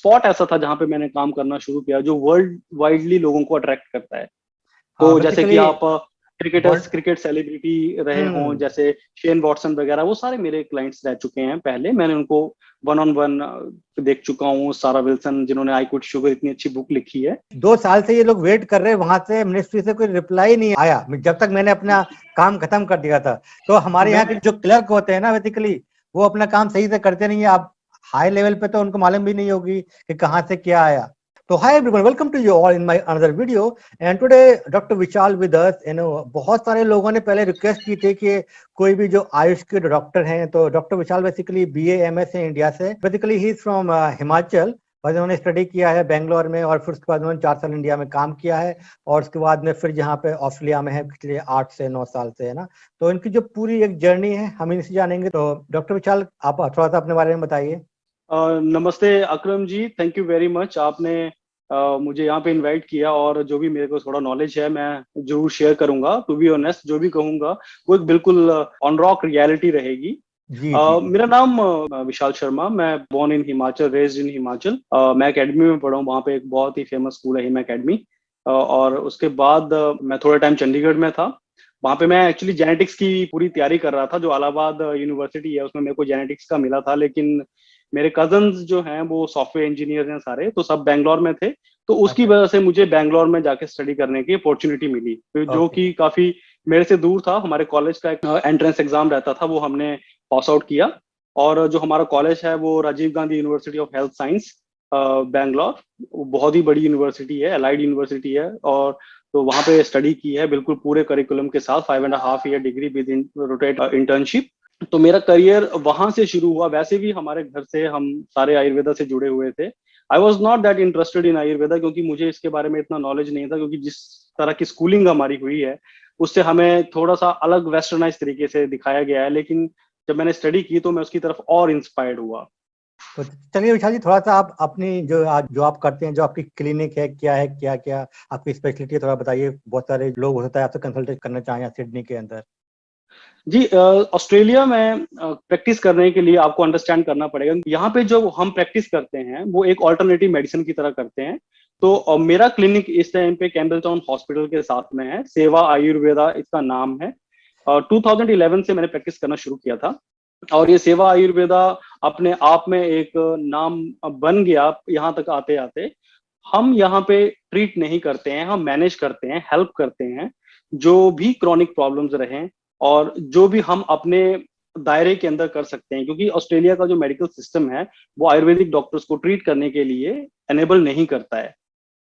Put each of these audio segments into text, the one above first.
Spot ऐसा था जहाँ पे मैंने काम करना शुरू किया जो वर्ल्ड वाइडली लोगों को अट्रैक्ट करता है। हाँ तो जैसे कि बेसिकली आप क्रिकेटर्स, क्रिकेट सेलिब्रिटी रहे हों, हम्म। जैसे शेन वॉटसन वगैरह, वो सारे मेरे क्लाइंट्स रह चुके हैं। पहले मैंने उनको वन ऑन वन देख चुका हूँ। सारा विल्सन जिन्होंने आई क्विट शुगर इतनी अच्छी बुक लिखी है। 2 साल से ये लोग वेट कर रहे हैं, वहां से मिनिस्ट्री से कोई रिप्लाई नहीं आया जब तक मैंने अपना काम खत्म कर दिया था। तो हमारे यहाँ के मैं जो क्लर्क होते हैं ना, बेसिकली वो अपना काम सही से करते नहीं है। आप हाई लेवल पे तो उनको मालूम भी नहीं होगी कि कहाँ से क्या आया। तो hi everyone, welcome to you all in my another video. And today doctor Vishal with us. बहुत सारे लोगों ने पहले रिक्वेस्ट की थी कि कोई भी जो आयुष के डॉक्टर हैं, तो डॉक्टर विशाल बेसिकली BA MS है इंडिया से। Basically he is from Himachal, और उन्होंने स्टडी किया है बेंगलोर में, और फिर उसके बाद उन्होंने 4 साल इंडिया में काम किया है, और उसके बाद में फिर जहाँ पे ऑस्ट्रेलिया में है पिछले 8 से 9 साल से, है ना। तो इनकी जो पूरी एक जर्नी है हम इनसे जानेंगे। तो डॉक्टर विशाल, आप थोड़ा सा अपने बारे में बताइए। नमस्ते अकरम जी, थैंक यू वेरी मच। आपने मुझे यहाँ पे इनवाइट किया, और जो भी मेरे को थोड़ा नॉलेज है मैं जरूर शेयर करूंगा। टू बी ऑनेस्ट, जो भी कहूंगा वो एक बिल्कुल ऑन रॉक रियलिटी रहेगी। जी जी जी। मेरा नाम विशाल शर्मा। मैं born in Himachal, raised in Himachal. मैं एकेडमी में पढ़ा हूँ, वहाँ पे एक बहुत ही फेमस स्कूल है हिम एकेडमी। और उसके बाद मैं थोड़ा टाइम चंडीगढ़ में था। वहाँ पे मैं एक्चुअली जेनेटिक्स की पूरी तैयारी कर रहा था। जो इलाहाबाद यूनिवर्सिटी है उसमें मेरे को जेनेटिक्स का मिला था, लेकिन मेरे कजन्स जो हैं वो सॉफ्टवेयर इंजीनियर हैं सारे, तो सब बैंगलोर में थे। तो उसकी अच्छा। वजह से मुझे बैंगलोर में जाके स्टडी करने की अपॉर्चुनिटी मिली, तो जो ओके। कि काफी मेरे से दूर था। हमारे कॉलेज का एक एंट्रेंस एग्जाम रहता था, वो हमने पास आउट किया। और जो हमारा कॉलेज है वो Rajiv Gandhi university of health science Bangalore, वो बहुत ही बड़ी यूनिवर्सिटी है, अलाइड यूनिवर्सिटी है। और तो वहाँ पे स्टडी की है बिल्कुल पूरे करिकुलम के साथ, 5.5 year degree with rotate internship. तो मेरा करियर वहां से शुरू हुआ। वैसे भी हमारे घर से हम सारे आयुर्वेदा से जुड़े हुए थे। I was not that interested in Ayurveda, क्योंकि मुझे इसके बारे में इतना नॉलेज नहीं था, क्योंकि जिस तरह की स्कूलिंग हमारी हुई है उससे हमें थोड़ा सा अलग वेस्टर्नाइज तरीके से दिखाया गया है। लेकिन जब मैंने स्टडी की तो मैं उसकी तरफ और इंस्पायर्ड हुआ। तो चलिए विशाल जी, थोड़ा सा आप अपनी जो आप करते हैं, जो आपकी क्लिनिक है, क्या है, क्या क्या आपकी स्पेशलिटी है, थोड़ा बताइए। बहुत सारे लोग हो सकता है आपसे कंसल्टेट करना चाहें सिडनी के अंदर। जी, ऑस्ट्रेलिया में प्रैक्टिस करने के लिए आपको अंडरस्टैंड करना पड़ेगा। यहाँ पे जो हम प्रैक्टिस करते हैं वो एक ऑल्टरनेटिव मेडिसिन की तरह करते हैं। तो मेरा क्लिनिक इस टाइम पे कैम्बलटाउन हॉस्पिटल के साथ में है। सेवा आयुर्वेदा इसका नाम है। 2011 से मैंने प्रैक्टिस करना शुरू किया था। और ये सेवा आयुर्वेदा अपने आप में एक नाम बन गया। यहाँ तक आते आते हम यहाँ पे ट्रीट नहीं करते हैं, हम मैनेज करते हैं, हेल्प करते हैं। जो भी क्रॉनिक प्रॉब्लम्स रहें और जो भी हम अपने दायरे के अंदर कर सकते हैं, क्योंकि ऑस्ट्रेलिया का जो मेडिकल सिस्टम है वो आयुर्वेदिक डॉक्टर्स को ट्रीट करने के लिए एनेबल नहीं करता है।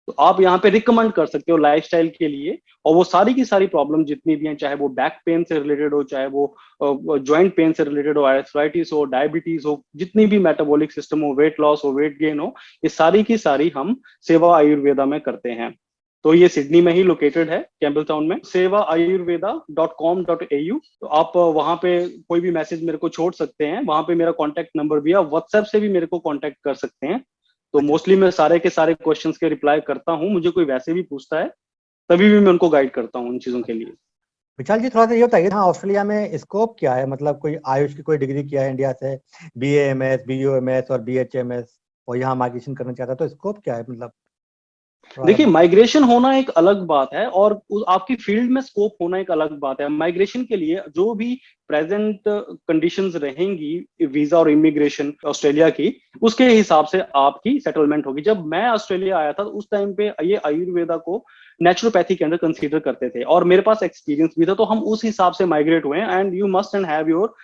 तो आप यहाँ पे रिकमेंड कर सकते हो लाइफस्टाइल के लिए। और वो सारी की सारी प्रॉब्लम जितनी भी हैं, चाहे वो बैक पेन से रिलेटेड हो, चाहे वो जॉइंट पेन से रिलेटेड हो, आर्थराइटिस हो, डायबिटीज हो, जितनी भी मेटाबॉलिक सिस्टम हो, वेट लॉस हो, वेट गेन हो, ये सारी की सारी हम सेवा आयुर्वेदा में करते हैं। तो ये सिडनी में ही लोकेटेड है, कैम्बल टाउन में। sevaayurveda.com.au। तो आप वहां पे कोई भी मैसेज मेरे को छोड़ सकते हैं। वहां पे मेरा कॉन्टेक्ट नंबर भी है, व्हाट्सएप से भी मेरे को कॉन्टेक्ट कर सकते हैं। तो अच्छा। मोस्टली मैं सारे के सारे क्वेश्चंस के रिप्लाई करता हूँ। मुझे कोई वैसे भी पूछता है तभी भी मैं उनको गाइड करता हूँ उन चीजों के लिए। विशाल जी, थोड़ा सा ये बताइए, हाँ ऑस्ट्रेलिया में स्कोप क्या है? मतलब कोई आयुष की कोई डिग्री किया है इंडिया से, BA MS BUMS और BHMS, और यहाँ माइग्रेशन करना चाहता है, तो स्कोप क्या है? मतलब थोड़ा सा देखिए, माइग्रेशन होना एक अलग बात है और आपकी फील्ड में स्कोप होना एक अलग बात है। माइग्रेशन के लिए जो भी प्रेजेंट कंडीशंस रहेंगी वीजा और इमिग्रेशन ऑस्ट्रेलिया की, उसके हिसाब से आपकी सेटलमेंट होगी। जब मैं ऑस्ट्रेलिया आया था तो उस टाइम पे ये आयुर्वेदा को नेचुरोपैथी के अंदर कंसीडर करते थे और मेरे पास एक्सपीरियंस भी था, तो हम उस हिसाब से माइग्रेट हुए। And you must and have your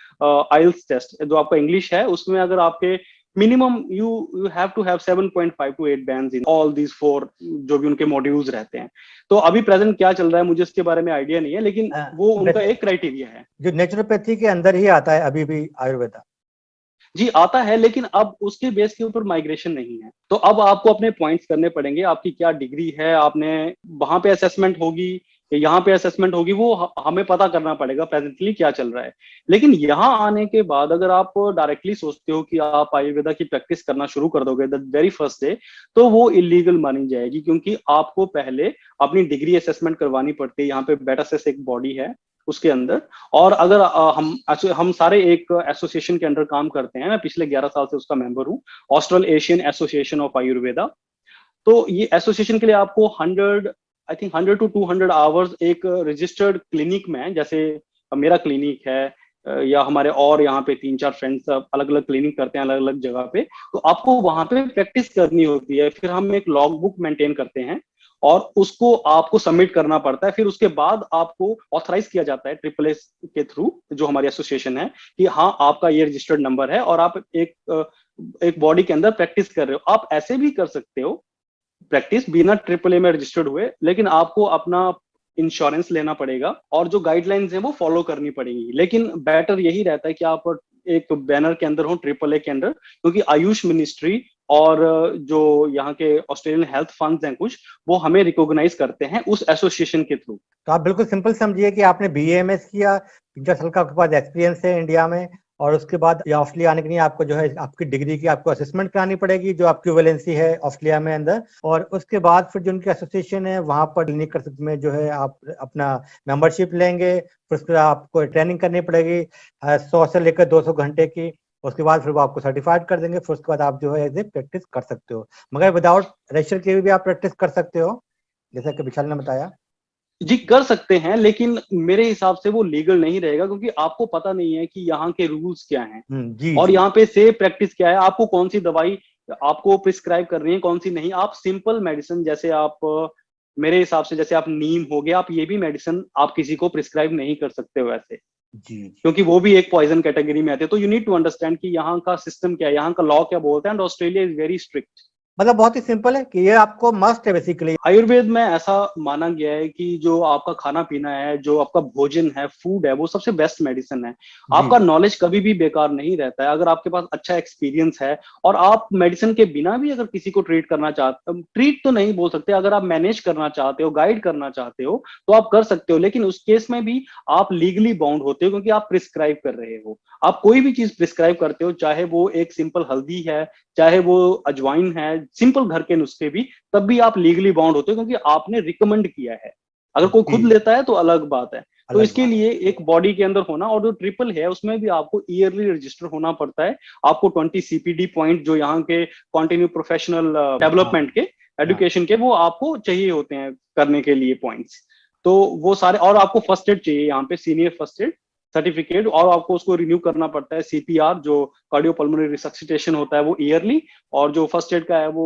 IELTS test, जो आपका इंग्लिश है उसमें अगर आपके minimum you have to have 7.5 to 8 bands in all these four, जो भी उनके मॉड्यूल्स रहते हैं। तो अभी प्रेजेंट क्या चल रहा है मुझे इसके बारे में आइडिया नहीं है, लेकिन वो उनका वैसे एक क्राइटेरिया है। जो नेचुरोपैथी के अंदर ही आता है अभी भी आयुर्वेदा? जी आता है, लेकिन अब उसके बेस के ऊपर माइग्रेशन नहीं है। तो अब आपको अपने पॉइंट्स करने पड़ेंगे, आपकी क्या डिग्री है, आपने वहां पे असेसमेंट होगी या यहाँ पे असेसमेंट होगी, वो हमें पता करना पड़ेगा प्रेजेंटली क्या चल रहा है। लेकिन यहाँ आने के बाद अगर आप डायरेक्टली सोचते हो कि आप आयुर्वेदा की प्रैक्टिस करना शुरू कर दोगे द वेरी फर्स्ट डे, तो वो इलीगल मानी जाएगी, क्योंकि आपको पहले अपनी डिग्री असेसमेंट करवानी पड़ती है। यहाँ पे बेटासेस एक बॉडी है, उसके अंदर। और अगर हम सारे एक एसोसिएशन के अंडर काम करते हैं, मैं पिछले 11 साल से उसका मेंबर हूँ, ऑस्ट्रल एशियन एसोसिएशन ऑफ आयुर्वेदा। तो ये एसोसिएशन के लिए आपको 100 टू 200 आवर्स एक रजिस्टर्ड क्लिनिक में, जैसे मेरा क्लिनिक है या हमारे और यहाँ पे 3-4 फ्रेंड्स अलग अलग क्लिनिक करते हैं अलग अलग जगह पे, तो आपको वहां पे प्रैक्टिस करनी होती है। फिर हम एक लॉग बुक मेंटेन करते हैं और उसको आपको सबमिट करना पड़ता है। फिर उसके बाद आपको ऑथराइज किया जाता है ट्रिपल एस के थ्रू, जो हमारी एसोसिएशन है, कि हाँ आपका ये रजिस्टर्ड नंबर है और आप एक बॉडी के अंदर प्रैक्टिस कर रहे हो। आप ऐसे भी कर सकते हो प्रैक्टिस बिना ट्रिपल ए में रजिस्टर्ड हुए, लेकिन आपको अपना इंश्योरेंस लेना पड़ेगा और जो गाइडलाइंस हैं वो फॉलो करनी पड़ेगी। लेकिन बेटर यही रहता है कि आप एक बैनर के अंदर हो, ट्रिपल ए के अंदर, क्योंकि आयुष मिनिस्ट्री और जो यहाँ के ऑस्ट्रेलियन हेल्थ फंड्स हैं कुछ, वो हमें रिकॉग्नाइज करते हैं उस एसोसिएशन के थ्रू। तो आप बिल्कुल सिंपल समझिए कि आपने BAMS किया, 3-4 साल का आपके पास एक्सपीरियंस है इंडिया में, और उसके बाद या ऑस्ट्रेलिया आने के लिए आपको जो है आपकी डिग्री की आपको असेसमेंट करानी पड़ेगी जो आपकी वैलेंसी है ऑस्ट्रेलिया में अंदर, और उसके बाद फिर जो उनकी एसोसिएशन है वहां पर क्लिनिक में जो है आप अपना मेंबरशिप लेंगे। फिर उसके बाद आपको ट्रेनिंग करनी पड़ेगी 100 से लेकर 200 घंटे की। उसके बाद फिर वो आपको सर्टिफाइड कर देंगे। फिर उसके बाद आप जो है एज ए प्रैक्टिस कर सकते हो, मगर विदाउट रजिस्टर के भी आप प्रैक्टिस कर सकते हो जैसा कि विशाल ने बताया। जी कर सकते हैं, लेकिन मेरे हिसाब से वो लीगल नहीं रहेगा, क्योंकि आपको पता नहीं है कि यहाँ के रूल्स क्या हैं जी और जी। यहाँ पे सेफ प्रैक्टिस क्या है, आपको कौन सी दवाई आपको प्रिस्क्राइब कर रही है कौन सी नहीं। आप सिंपल मेडिसिन जैसे आप मेरे हिसाब से जैसे आप नीम हो गया, आप ये भी मेडिसिन आप किसी को प्रिस्क्राइब नहीं कर सकते हो वैसे, जी जी। क्योंकि वो भी एक पॉइजन कैटेगरी में आते हैं। तो यू नीड टू अंडरस्टैंड कि यहाँ का सिस्टम क्या है, यहाँ का लॉ क्या बोलता है, and Australia is very strict. मतलब बहुत ही सिंपल है कि ये आपको मस्ट है बेसिकली। आयुर्वेद में ऐसा माना गया है कि जो आपका खाना पीना है, जो आपका भोजन है, फूड है, वो सबसे बेस्ट मेडिसिन है। जी आपका नॉलेज कभी भी बेकार नहीं रहता है अगर आपके पास अच्छा एक्सपीरियंस है। और आप मेडिसिन के बिना भी अगर किसी को ट्रीट करना चाहते, ट्रीट तो नहीं बोल सकते, अगर आप मैनेज करना चाहते हो, गाइड करना चाहते हो, तो आप कर सकते हो। लेकिन उस केस में भी आप लीगली बाउंड होते हो, क्योंकि आप प्रिस्क्राइब कर रहे हो। आप कोई भी चीज प्रिस्क्राइब करते हो, चाहे वो एक सिंपल हल्दी है, चाहे वो अजवाइन है, सिंपल घर के नुस्खे भी, तब भी आप लीगली बाउंड होते हो, क्योंकि आपने रिकमेंड किया है। अगर कोई खुद जी। लेता है तो अलग बात है। तो अलग इसके बात। लिए एक बॉडी के अंदर होना, और जो ट्रिपल है उसमें भी आपको ईयरली रजिस्टर होना पड़ता है। आपको 20 CPD पॉइंट जो यहाँ के कॉन्टिन्यू प्रोफेशनल हाँ डेवलपमेंट के, हाँ। एडुकेशन के, वो आपको चाहिए होते हैं करने के लिए पॉइंट्स। तो वो सारे, और आपको फर्स्ट एड चाहिए यहाँ पे, सीनियर फर्स्ट एड सर्टिफिकेट, और आपको उसको रिन्यू करना पड़ता है। CPR जो कार्डियोपल्मोनरी रिसक्सिटेशन होता है वो ईयरली, और जो फर्स्ट एड का है वो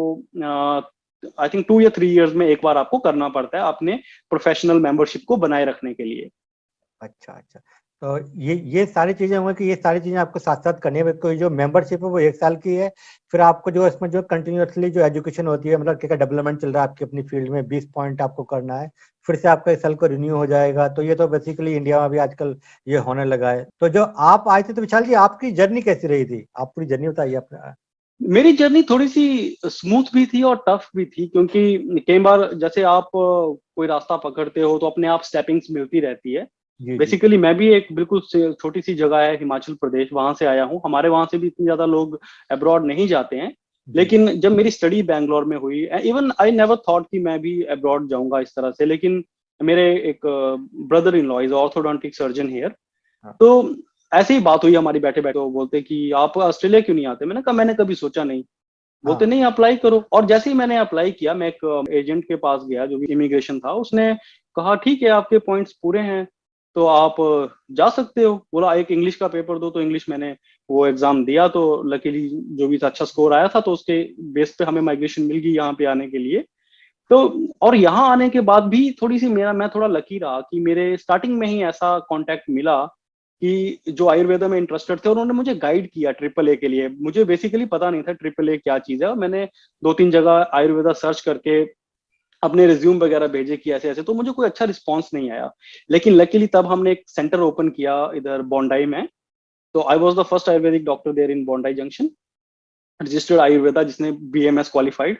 आई थिंक 2 या 3 ईयर्स में एक बार आपको करना पड़ता है अपने प्रोफेशनल मेंबरशिप को बनाए रखने के लिए। अच्छा अच्छा। तो ये सारी चीजें होंगी कि ये सारी चीजें आपको साथ साथ करनी है। कोई जो मेंबरशिप है वो 1 साल की है। फिर आपको जो इसमें जो कंटिन्यूअसली जो एजुकेशन होती है, मतलब क्या डेवलपमेंट चल रहा है आपकी अपनी फील्ड में, 20 पॉइंट आपको करना है। फिर से आपका 1 साल को रिन्यू हो जाएगा। तो ये तो बेसिकली इंडिया में भी आजकल ये होने लगा है। तो जो आप आए थे, तो विशाल जी आपकी जर्नी कैसी रही थी? आप पूरी जर्नी बताइए अपना। मेरी जर्नी थोड़ी सी स्मूथ भी थी और टफ भी थी, क्योंकि कई बार जैसे आप कोई रास्ता पकड़ते हो तो अपने आप स्टेपिंग्स मिलती रहती है। जी जी। बेसिकली मैं भी एक बिल्कुल छोटी सी जगह है हिमाचल प्रदेश, वहां से आया हूँ। हमारे वहां से भी इतने ज्यादा लोग अब्रॉड नहीं जाते हैं। जी लेकिन जब मेरी स्टडी बैंगलोर में हुई, इवन आई नेवर थॉट कि मैं भी अब्रॉड जाऊंगा इस तरह से। लेकिन मेरे एक brother in law is orthodontic surgeon here, हाँ तो ऐसे ही बात हुई हमारी बैठे बैठे। वो बोलते कि आप ऑस्ट्रेलिया क्यों नहीं आते? मैंने कहा मैंने कभी सोचा नहीं। बोलते हाँ। नहीं अप्लाई करो। और जैसे ही मैंने अप्लाई किया, मैं एक एजेंट के पास गया जो भी इमिग्रेशन था, उसने कहा ठीक है आपके पॉइंट्स पूरे हैं तो आप जा सकते हो। बोला एक इंग्लिश का पेपर दो, तो इंग्लिश मैंने वो एग्जाम दिया, तो लकीली जो भी था अच्छा स्कोर आया था, तो उसके बेस पे हमें माइग्रेशन मिल गई यहाँ पे आने के लिए। तो और यहाँ आने के बाद भी थोड़ी सी मैं थोड़ा लकी रहा कि मेरे स्टार्टिंग में ही ऐसा कांटेक्ट मिला कि जो आयुर्वेदा में इंटरेस्टेड थे, उन्होंने मुझे गाइड किया ट्रिपल ए के लिए। मुझे बेसिकली पता नहीं था ट्रिपल ए क्या चीज है। मैंने 2-3 जगह आयुर्वेदा सर्च करके अपने रिज्यूम वगैरह भेजे कि ऐसे ऐसे, तो मुझे कोई अच्छा रिस्पॉन्स नहीं आया। लेकिन लकीली तब हमने एक सेंटर ओपन किया इधर बोंडाई में। तो I was the first Ayurvedic doctor there in Bondi junction, registered Ayurveda जिसने BMS क्वालिफाइड।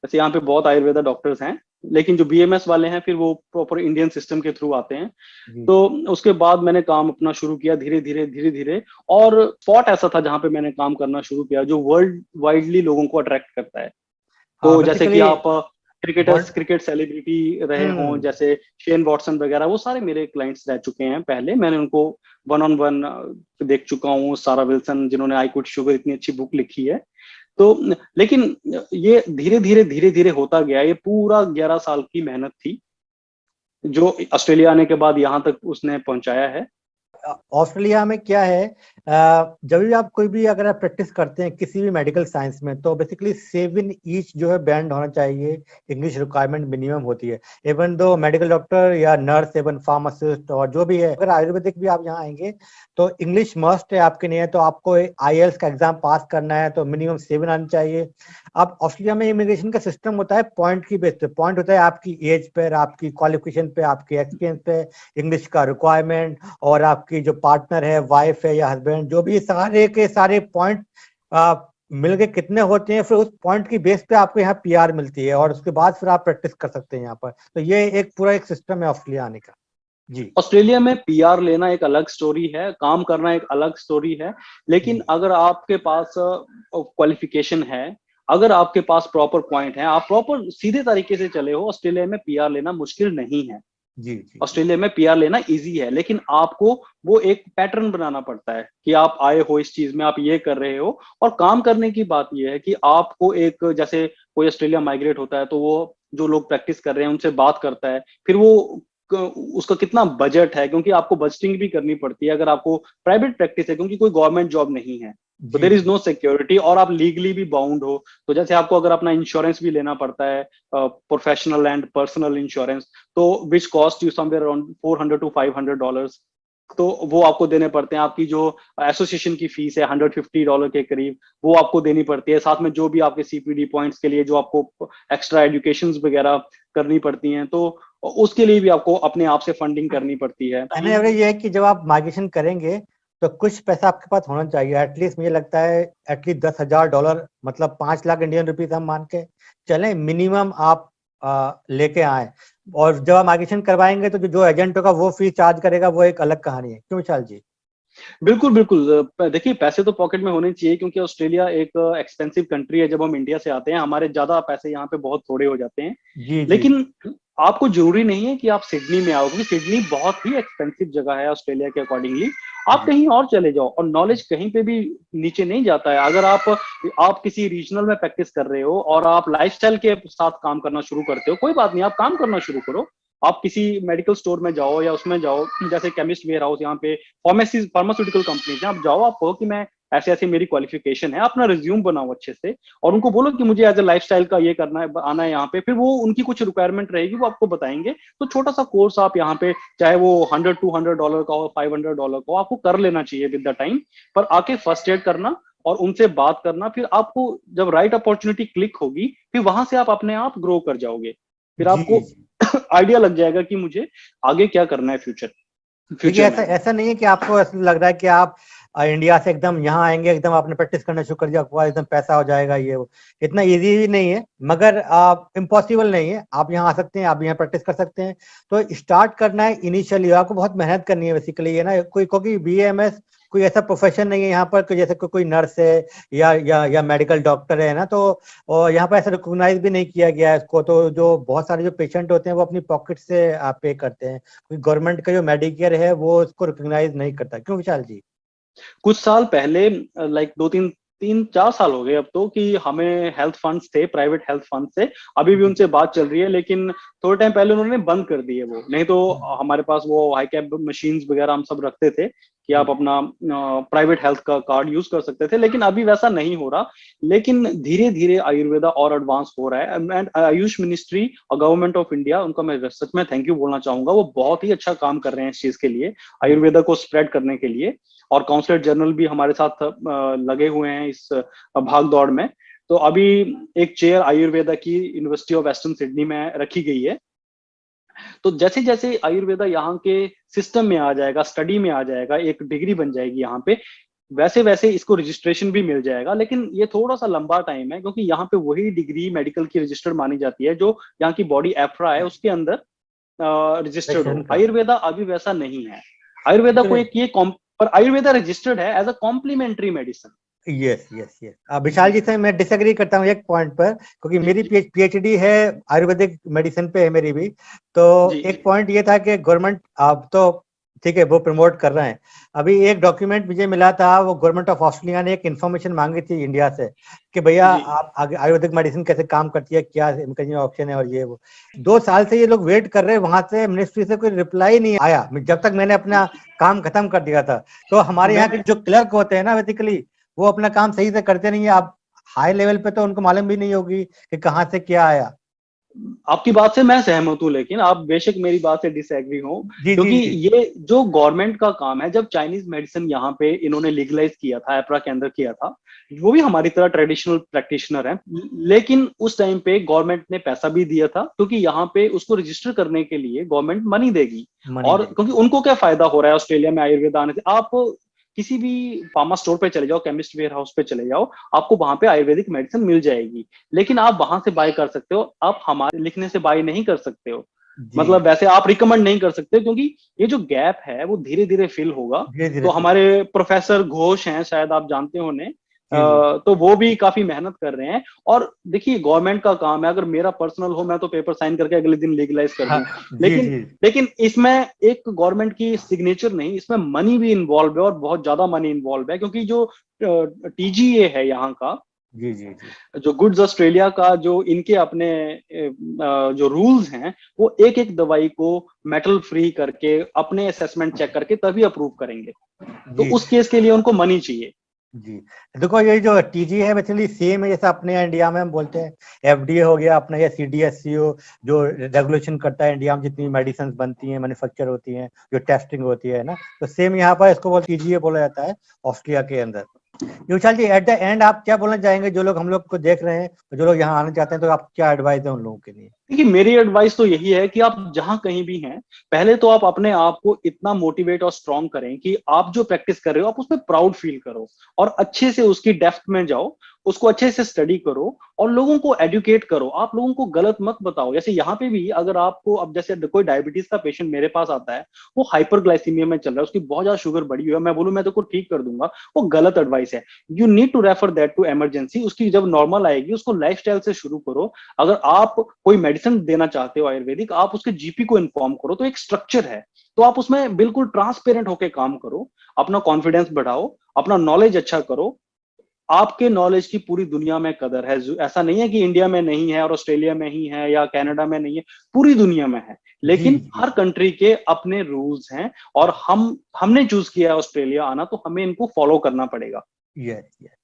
जैसे यहाँ पे बहुत आयुर्वेदा डॉक्टर्स हैं, लेकिन जो BMS वाले हैं फिर वो प्रॉपर इंडियन सिस्टम के थ्रू आते हैं। जी तो जी। उसके बाद मैंने काम अपना शुरू किया धीरे धीरे धीरे धीरे। और स्पॉट ऐसा था जहाँ पे मैंने काम करना शुरू किया जो वर्ल्ड वाइडली लोगों को अट्रैक्ट करता है। हाँ तो जैसे कि बेसिकली। आप क्रिकेटर्स, क्रिकेट सेलिब्रिटी रहे हों, हम्म। जैसे शेन वॉटसन वगैरह, वो सारे मेरे क्लाइंट्स रह चुके हैं पहले। मैंने उनको वन ऑन वन देख चुका हूँ। सारा विल्सन, जिन्होंने आई क्विट शुगर इतनी अच्छी बुक लिखी है। तो लेकिन ये धीरे धीरे होता गया। ये पूरा 11 साल की मेहनत थी जो ऑस्ट्रेलिया आने के बाद यहाँ तक उसने पहुंचाया है। ऑस्ट्रेलिया में क्या है, जब भी आप कोई भी अगर आप प्रैक्टिस करते हैं किसी भी मेडिकल साइंस में, तो बेसिकली 7 ईच जो है बैंड होना चाहिए, इंग्लिश रिक्वायरमेंट मिनिमम होती है। इवन दो मेडिकल डॉक्टर या नर्स, इवन फार्मासिस्ट और जो भी है, अगर आयुर्वेदिक भी आप यहाँ आएंगे तो इंग्लिश मस्ट है आपके लिए। तो आपको IELTS का एग्जाम पास करना है तो मिनिमम 7 आनी चाहिए। अब ऑस्ट्रेलिया में इमिग्रेशन का सिस्टम होता है पॉइंट की बेस पे। पॉइंट होता है आपकी एज पर, आपकी क्वालिफिकेशन पे, आपके एक्सपीरियंस पे, इंग्लिश का रिक्वायरमेंट, और आपकी जो पार्टनर है, वाइफ है या हस्बैंड, जो भी सारे के सारे पॉइंट मिल के कितने होते हैं, फिर उस पॉइंट की बेस पे आपको यहाँ PR मिलती है और उसके बाद फिर आप प्रैक्टिस कर सकते हैं यहाँ पर। तो ये एक पूरा एक सिस्टम है ऑस्ट्रेलिया आने का। जी, ऑस्ट्रेलिया में PR लेना एक अलग स्टोरी है, काम करना एक अलग स्टोरी है। लेकिन अगर आपके पास क्वालिफिकेशन है, अगर आपके पास प्रॉपर पॉइंट है, आप प्रॉपर सीधे तरीके से चले हो, ऑस्ट्रेलिया में PR लेना मुश्किल नहीं है। जी, जी, ऑस्ट्रेलिया में PR लेना इजी है। लेकिन आपको वो एक पैटर्न बनाना पड़ता है कि आप आए हो इस चीज में, आप ये कर रहे हो। और काम करने की बात ये है कि आपको एक, जैसे कोई ऑस्ट्रेलिया माइग्रेट होता है तो वो जो लोग प्रैक्टिस कर रहे हैं उनसे बात करता है, फिर वो उसका कितना बजट है, क्योंकि आपको बजटिंग भी करनी पड़ती है अगर आपको प्राइवेट प्रैक्टिस है, क्योंकि कोई गवर्नमेंट जॉब नहीं है। तो जी, देर इज जी, नो सिक्योरिटी, और आप लीगली भी बाउंड हो। तो जैसे आपको अगर अपना इंश्योरेंस भी लेना पड़ता है, प्रोफेशनल एंड पर्सनल इंश्योरेंस, तो which cost you somewhere around $400 to $500, तो वो आपको देने पड़ते हैं। आपकी जो एसोसिएशन की फीस है $150 के करीब, वो आपको देनी पड़ती है। साथ में जो भी आपके CPD पॉइंट्स के लिए जो आपको एक्स्ट्रा एजुकेशन वगैरह करनी पड़ती हैं, तो उसके लिए भी आपको अपने आप से फंडिंग करनी पड़ती है। कहने एवरेज ये है कि जब आप माइग्रेशन करेंगे तो कुछ पैसा आपके पास होना चाहिए। एटलीस्ट मुझे लगता है एटलीस्ट $10,000, मतलब 5 लाख इंडियन रुपीज हम मान के चलें मिनिमम आप लेके आए। और जब आप माइग्रेशन करवाएंगे तो जो एजेंट होगा वो फीस चार्ज करेगा, वो एक अलग कहानी है। क्यों विशाल जी? बिल्कुल बिल्कुल। देखिए, पैसे तो पॉकेट में होने चाहिए, क्योंकि ऑस्ट्रेलिया एक एक्सपेंसिव कंट्री है। जब हम इंडिया से आते हैं, हमारे ज्यादा पैसे यहाँ पे बहुत थोड़े हो जाते हैं। जी, जी, लेकिन आपको जरूरी नहीं है कि आप सिडनी में आओ, क्योंकि सिडनी बहुत ही एक्सपेंसिव जगह है ऑस्ट्रेलिया के अकॉर्डिंगली। आप जी, कहीं और चले जाओ, और नॉलेज कहीं पे भी नीचे नहीं जाता है। अगर आप किसी रीजनल में प्रैक्टिस कर रहे हो और आप लाइफस्टाइल के साथ काम करना शुरू करते हो, कोई बात नहीं, आप काम करना शुरू करो। आप किसी मेडिकल स्टोर में जाओ या उसमें जाओ, जैसे केमिस्ट वेयर हाउस, यहाँ पे फार्मास्यूटिकल कंपनीज हैं, आप जाओ, आप कहो कि मैं ऐसे ऐसे मेरी क्वालिफिकेशन है, अपना रिज्यूम बनाओ अच्छे से, और उनको बोलो कि मुझे एज ए लाइफस्टाइल का ये करना है, आना है यहाँ पे। फिर वो उनकी कुछ रिक्वायरमेंट रहेगी, वो आपको बताएंगे। तो छोटा सा कोर्स आप यहाँ पे, चाहे वो $100-200 का हो, $500 का हो, आपको कर लेना चाहिए विद द टाइम। पर आके फर्स्ट एड करना और उनसे बात करना, फिर आपको जब राइट अपॉर्चुनिटी क्लिक होगी, फिर वहां से आप अपने आप ग्रो कर जाओगे। फिर जी, आपको जी। आइडिया लग जाएगा कि मुझे आगे क्या करना है देखिए, फ्यूचर ऐसा में। ऐसा नहीं है कि आपको ऐसा लग रहा है कि आप इंडिया से एकदम यहाँ आएंगे, एकदम आपने प्रैक्टिस करना शुरू कर दिया, आपको एकदम पैसा हो जाएगा। ये वो इतना इजी भी नहीं है, मगर इम्पॉसिबल नहीं है। आप यहाँ आ सकते हैं, आप यहाँ प्रैक्टिस कर सकते हैं। तो स्टार्ट करना है इनिशियली, आपको बहुत मेहनत करनी है बेसिकली, है ना। कोई क्योंकि BAMS कोई ऐसा प्रोफेशन नहीं है यहाँ पर कि जैसे कोई नर्स है या मेडिकल डॉक्टर है ना। तो और यहाँ पर ऐसा रिकॉग्नाइज भी नहीं किया गया है इसको। तो जो बहुत सारे जो पेशेंट होते हैं वो अपनी पॉकेट से पे करते हैं। गवर्नमेंट का जो मेडिकेयर है वो उसको रिकॉग्नाइज नहीं करता। क्यों विशाल जी? कुछ साल पहले, लाइक 2-3-4 साल हो गए अब तो, कि हमें हेल्थ फंड्स थे, प्राइवेट हेल्थ फंड से, अभी भी जी, उनसे बात चल रही है। लेकिन थोड़े टाइम पहले उन्होंने बंद कर दिए वो। नहीं तो जी, हमारे पास वो हाई कैप मशीन्स वगैरह हम सब रखते थे कि आप जी, अपना प्राइवेट हेल्थ का कार्ड यूज कर सकते थे। लेकिन अभी वैसा नहीं हो रहा। लेकिन धीरे धीरे आयुर्वेदा और एडवांस हो रहा है। एंड आयुष मिनिस्ट्री और गवर्नमेंट ऑफ इंडिया, उनका मैं सच में थैंक यू बोलना चाहूंगा। वो बहुत ही अच्छा काम कर रहे हैं इस चीज के लिए, जी, आयुर्वेदा को स्प्रेड करने के लिए। और काउंसलर जनरल भी हमारे साथ लगे हुए हैं इस भाग दौड़ में। तो अभी एक चेयर आयुर्वेदा की यूनिवर्सिटी ऑफ वेस्टर्न सिडनी में रखी गई है। तो जैसे जैसे आयुर्वेदा यहाँ के सिस्टम में आ जाएगा, स्टडी में आ जाएगा, एक डिग्री बन जाएगी यहाँ पे, वैसे वैसे इसको रजिस्ट्रेशन भी मिल जाएगा। लेकिन ये थोड़ा सा लंबा टाइम है, क्योंकि यहाँ पे वही डिग्री मेडिकल की रजिस्टर्ड मानी जाती है जो यहाँ की बॉडी एफ्रा है उसके अंदर रजिस्टर्ड सेक्शन हो। का। आयुर्वेदा अभी वैसा नहीं है। आयुर्वेदा को एक्चुअली एक ये पर आयुर्वेदा रजिस्टर्ड है as a complementary medicine. Yes yes yes Vishal ji से मैं डिसएग्री करता हूँ एक पॉइंट पर, क्योंकि जी मेरी जी पीएचडी है आयुर्वेदिक मेडिसिन पे है मेरी भी। तो जी एक पॉइंट ये था कि गवर्नमेंट अब तो ठीक है वो प्रमोट कर रहे हैं। अभी एक डॉक्यूमेंट मुझे मिला था, वो गवर्नमेंट ऑफ ऑस्ट्रेलिया ने एक इन्फॉर्मेशन मांगी थी इंडिया से कि भैया जी। आप आगे आयुर्वेदिक मेडिसिन कैसे काम करती है, क्या इनका ऑप्शन है और ये वो। 2 साल से ये लोग वेट कर रहे हैं, वहां से मिनिस्ट्री से कोई रिप्लाई नहीं आया जब तक मैंने अपना काम खत्म कर दिया था। तो हमारे यहाँ मैं के जो क्लर्क होते हैं ना, बेसिकली वो अपना काम सही से करते नहीं है। आप हाई लेवल पे तो उनको मालूम भी नहीं होगी कि कहाँ से क्या आया। आपकी बात से मैं सहमत हूं, लेकिन आप बेशक मेरी बात से डिसएग्री हो, जी जी क्योंकि जी ये जो गवर्नमेंट का काम है, जब चाइनीज मेडिसिन यहाँ पे इन्होंने लीगलाइज किया था, एपरा के अंदर किया था, वो भी हमारी तरह ट्रेडिशनल प्रैक्टिशनर है, लेकिन उस टाइम पे गवर्नमेंट ने पैसा भी दिया था, क्योंकि यहाँ पे उसको रजिस्टर करने के लिए गवर्नमेंट मनी देगी। मनी और दे। क्योंकि उनको क्या फायदा हो रहा है ऑस्ट्रेलिया में आयुर्वेद आने से, आप किसी भी फार्मा स्टोर पे चले जाओ, केमिस्ट वेयर हाउस पे चले जाओ, आपको वहां पे आयुर्वेदिक मेडिसिन मिल जाएगी। लेकिन आप वहां से बाय कर सकते हो, आप हमारे लिखने से बाय नहीं कर सकते हो। जी मतलब वैसे आप रिकमेंड नहीं कर सकते, क्योंकि ये जो गैप है वो धीरे धीरे फिल होगा। धीरे धीरे तो फिर। हमारे प्रोफेसर घोष हैं, शायद आप जानते हो उन्हें, जी जी तो वो भी काफी मेहनत कर रहे हैं। और देखिए गवर्नमेंट का काम है, अगर मेरा पर्सनल हो मैं तो पेपर साइन करके अगले दिन लीगलाइज कर हाँ दूं। जी लेकिन जी लेकिन इसमें एक गवर्नमेंट की सिग्नेचर नहीं, इसमें मनी भी इन्वॉल्व है, और बहुत ज्यादा मनी इन्वॉल्व है, क्योंकि जो टीजीए है यहाँ का, जी जी जी जो गुड्स ऑस्ट्रेलिया का, जो इनके अपने जो रूल्स हैं, वो एक एक दवाई को मेटल फ्री करके अपने असेसमेंट चेक करके तभी अप्रूव करेंगे। तो जी उस केस के लिए उनको मनी चाहिए। जी। देखो ये जो टीजी है बेसिकली सेम है जैसा अपने इंडिया में हम बोलते हैं एफडीए हो गया अपना, या सीडीएससीओ जो रेगुलेशन करता है इंडिया में जितनी मेडिसिन बनती हैं, मैन्युफैक्चर होती हैं, जो टेस्टिंग होती है ना, तो सेम यहाँ पर इसको टीजीए बोला जाता है ऑस्ट्रेलिया के अंदर। विशाल जी एट द एंड आप क्या बोलना चाहेंगे, जो लोग हम लोग को देख रहे हैं, तो जो लोग यहाँ आना चाहते हैं, तो आप क्या एडवाइस है उन लोगों के लिए? देखिए मेरी एडवाइस तो यही है कि आप जहां कहीं भी हैं, पहले तो आप अपने आप को इतना मोटिवेट और स्ट्रांग करें कि आप जो प्रैक्टिस कर रहे हो आप उसमें प्राउड फील करो, और अच्छे से उसकी डेप्थ में जाओ, उसको अच्छे से स्टडी करो, और लोगों को एडुकेट करो। आप लोगों को गलत मत बताओ। जैसे यहाँ पे भी अगर आपको, अब जैसे कोई डायबिटीज का पेशेंट मेरे पास आता है, वो हाइपरग्लाइसीमिया में चल रहा है, उसकी बहुत ज्यादा शुगर बढ़ी हुई है, मैं बोलूं मैं तो को ठीक कर दूंगा, वो गलत एडवाइस है। You need to refer that to emergency. उसकी जब नॉर्मल आएगी उसको लाइफस्टाइल से शुरू करो। अगर आप कोई मेडिसिन देना चाहते हो आयुर्वेदिक, आप उसके जीपी को इन्फॉर्म करो, तो एक स्ट्रक्चर है, तो आप उसमें बिल्कुल ट्रांसपेरेंट होकर काम करो, अपना कॉन्फिडेंस बढ़ाओ, अपना नॉलेज अच्छा करो। आपके नॉलेज की पूरी दुनिया में कदर है। ऐसा नहीं है कि इंडिया में नहीं है और ऑस्ट्रेलिया में ही है या कनाडा में नहीं है, पूरी दुनिया में है। जी लेकिन जी हर कंट्री के अपने रूल्स हैं, और हमने चूज किया है ऑस्ट्रेलिया आना, तो हमें इनको फॉलो करना पड़ेगा। यस यस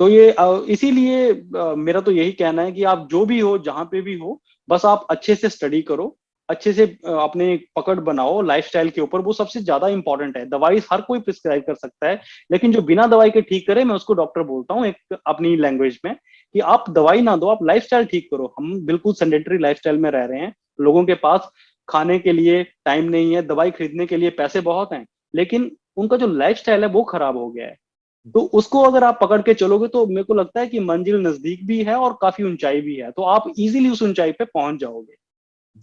तो ये इसीलिए मेरा तो यही कहना है कि आप जो भी हो, जहां पे भी हो, बस आप अच्छे से स्टडी करो, अच्छे से अपने पकड़ बनाओ लाइफस्टाइल के ऊपर, वो सबसे ज्यादा इंपॉर्टेंट है। दवाई हर कोई प्रिस्क्राइब कर सकता है, लेकिन जो बिना दवाई के ठीक करे, मैं उसको डॉक्टर बोलता हूँ एक अपनी लैंग्वेज में, कि आप दवाई ना दो, आप लाइफस्टाइल ठीक करो। हम बिल्कुल सेडेंटरी लाइफस्टाइल में रह रहे हैं, लोगों के पास खाने के लिए टाइम नहीं है, दवाई खरीदने के लिए पैसे बहुत हैं, लेकिन उनका जो लाइफस्टाइल है वो खराब हो गया है। तो उसको अगर आप पकड़ के चलोगे, तो मेरे को लगता है कि मंजिल नजदीक भी है और काफी ऊंचाई भी है, तो आप इजीली उस ऊंचाई पे पहुंच जाओगे।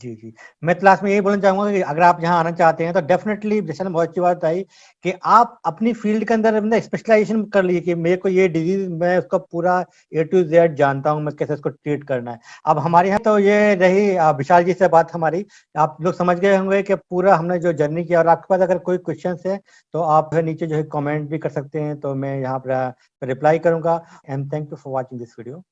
जी, जी। मैं तो लास्ट में यही बोलना चाहूँगा कि अगर आप यहाँ आना चाहते हैं तो डेफ़िनेटली जैसे ना बहुत अच्छी बात आई कि आप अपनी फ़ील्ड के अंदर अपना स्पेशलाइज़ेशन कर लीजिए कि मेरे को ये डिज़ीज़ मैं उसका पूरा ए टू ज़ेड जानता हूँ, मैं कैसे उसको ट्रीट करना है। अब हमारे यहाँ तो ये रही विशाल जी से बात हमारी, आप लोग समझ गए होंगे कि पूरा हमने जो जर्नी किया, और आपके पास अगर कोई क्वेश्चन्स है तो आप जो है नीचे जो है कमेंट भी कर सकते हैं, तो मैं यहाँ पर रिप्लाई करूँगा। And thank you for watching this video.